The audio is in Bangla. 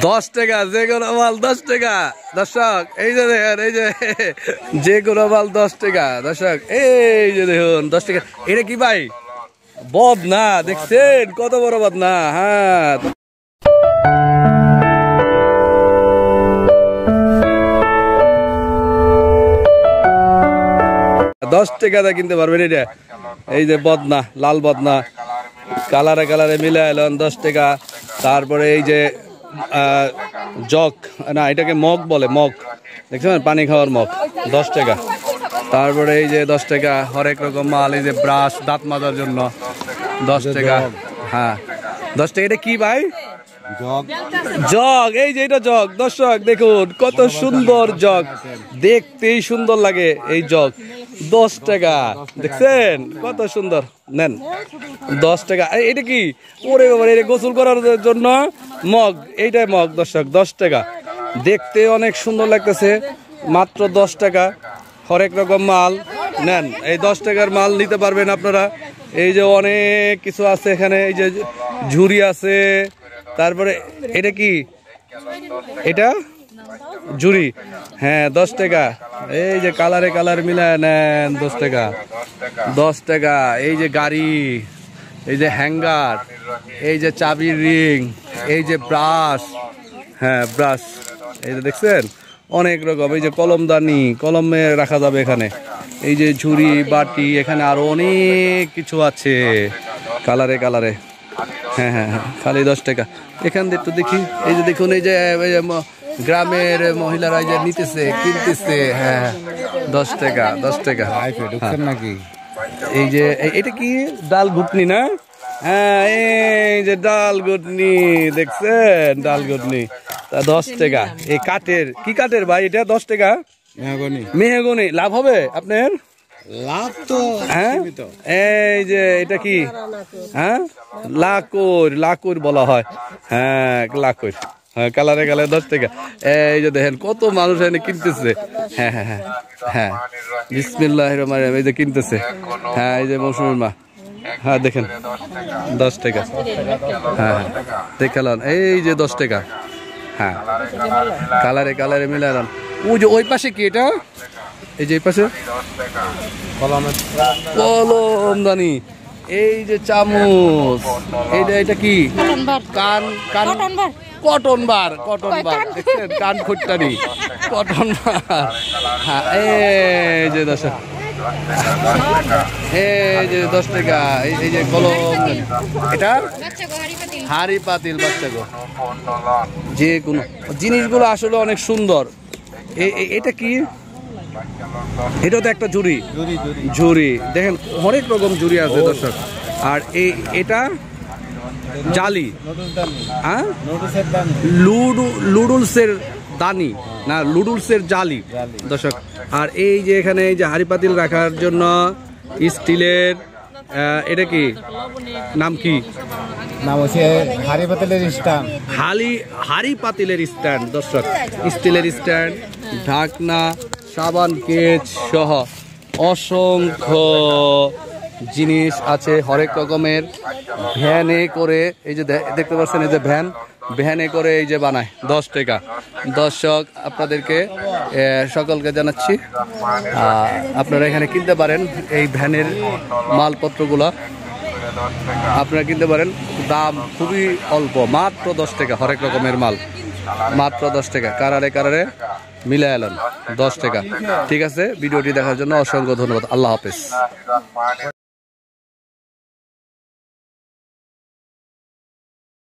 10 টাকা যে কোনো মাল 10 টাকা দর্শক। এই যে দেখেন, এই যে কোনো মাল 10 টাকা দর্শক। এই যে দেখুন 10 টাকা। এটা কি ভাই? বদনা, দেখছেন কত বড় বদনা? হ্যাঁ, 10 টাকাতে কিনতে পারবেন এটা। এই যে বদনা, লাল বদনা, কালারে কালারে মিলে এলেন 10 টাকা। তারপরে এই যে জগ, না এটাকে মগ বলে, মগ দেখছেন, পানি খাওয়ার মগ, 10 টাকা। তারপরে এই যে 10 টাকা হরেক রকম মাল। এই যে ব্রাশ, দাঁত মাজার জন্য 10 টাকা। হ্যাঁ 10 টাকা। এটা কি ভাই? জগ। এই যে এটা জগ দর্শক, দেখুন কত সুন্দর জগ, দেখতেই সুন্দর লাগে এই জগ। 10 টাকা, দেখছেন কত সুন্দর। নেন 10 টাকা। এটা কি? ওরে বাবা, এটা গোসল করার জন্য মগ, এইটাই মগ দর্শক, 10 টাকা। দেখতে অনেক সুন্দর লাগতেছে, মাত্র 10 টাকা। হরেক রকম মাল নেন, এই 10 টাকার মাল নিতে পারবেন আপনারা। এই যে অনেক কিছু আছে এখানে, এই যে ঝুড়ি আছে। তারপরে এটা কি? এটা ঝুড়ি, হ্যাঁ 10 টাকা। এই যে কালারে কালার মিলায় নেন 10 টাকা, 10 টাকা। এই যে গাড়ি, এই যে হ্যাঙ্গার, এই যে চাবির রিং, এই যে ব্রাশ, হ্যাঁ ব্রাশ, এই যে দেখছেন অনেক রকম। এই যে কলমদানি, কলমে রাখা যাবে এখানে। এই যে ঝুড়ি, বাটি, এখানে আরো অনেক কিছু আছে কালারে কালারে। হ্যাঁ হ্যাঁ হ্যাঁ, খালি 10 টাকা। এখান দিয়ে একটু দেখি। এই যে দেখুন, এই যে গ্রামের মহিলারা যে নিতেছে, কিনতেছে। হ্যাঁ 10 টাকা, 10 টাকা নাকি? এই যে এটা কি? ডাল ঘুটনি না? হ্যাঁ এই যে ডাল ঘুটনি, দেখছেন ডাল ঘুটনি, 10 টাকা। এই কাঠের, কি কাঠের ভাই এটা? 10 টাকা। মেহগনি। লাভ হবে আপনার? লাভ তো হ্যাঁ। এই যে এটা কি? হ্যাঁ লাকুর, লাকুর বলা হয়। হ্যাঁ লাকুর, হ্যাঁ কালারে কালারে 10 টাকা। এই যে দেখেন কত মানুষ এখানে কিনতেছে। হ্যাঁ হ্যাঁ হ্যাঁ হ্যাঁ, বিসমিল্লাহির রহমানির রহিম। এই যে কিনতেছে, হ্যাঁ এই যে মৌসুমীর মা। হ্যাঁ দেখেন 10 টাকা। হ্যাঁ হ্যাঁ দেখালাম, এই যে 10 টাকা। হ্যাঁ কালারে কালারে মিলালাম। ওই যে ওই পাশে কি এটা? এই যে এই পাশে কলমদানি, এই যে চামচ, এইটা এটা কি? কান, কান, কটন বার, কটন বার, দেখছেন কান খুঁটতানি, কটন বার। হ্যাঁ এই যে 10, এই যে 10 টাকা। এই যে কলম, এটা হাড়ি পাতিল, বাচ্চা গো, যে কোনো জিনিসগুলো আসলে অনেক সুন্দর। এটা কি? এটা তো একটা ঝুড়ি, ঝুড়ি দেখেন অনেক রকম ঝুড়ি আছে দর্শক। আর এটা জালি, হ্যাঁ লুডুলসের দানি না, লুডুলসের জালি দর্শক। আর এই যে এখানে এই যে হাড়ি পাতিল রাখার জন্য স্টিলের, এটা কি নাম? কি নাম? হচ্ছে হাড়ি পাতিলের স্ট্যান্ড, হাড়ি পাতিলের স্ট্যান্ড দর্শক। স্টিলের স্ট্যান্ড, ঢাকনা, সাবান কেচ সহ অসংখ্য জিনিস আছে হরেক রকমের। ভ্যানে করে, এই যে দেখতে পাচ্ছেন, এই যে ভ্যান, ভ্যানে করে এই যে বানায় 10 টাকা। দর্শক আপনাদেরকে সকলকে জানাচ্ছি, আপনারা এখানে কিনতে পারেন এই ভ্যানের মালপত্রগুলো, আপনারা কিনতে পারেন। দাম খুবই অল্প, মাত্র 10 টাকা। হরেক রকমের মাল মাত্র 10 টাকা। কারারে কারারে মিলে এলেন 10 টাকা। ঠিক আছে, ভিডিওটি দেখার জন্য অসংখ্য ধন্যবাদ। আল্লাহ হাফেজ।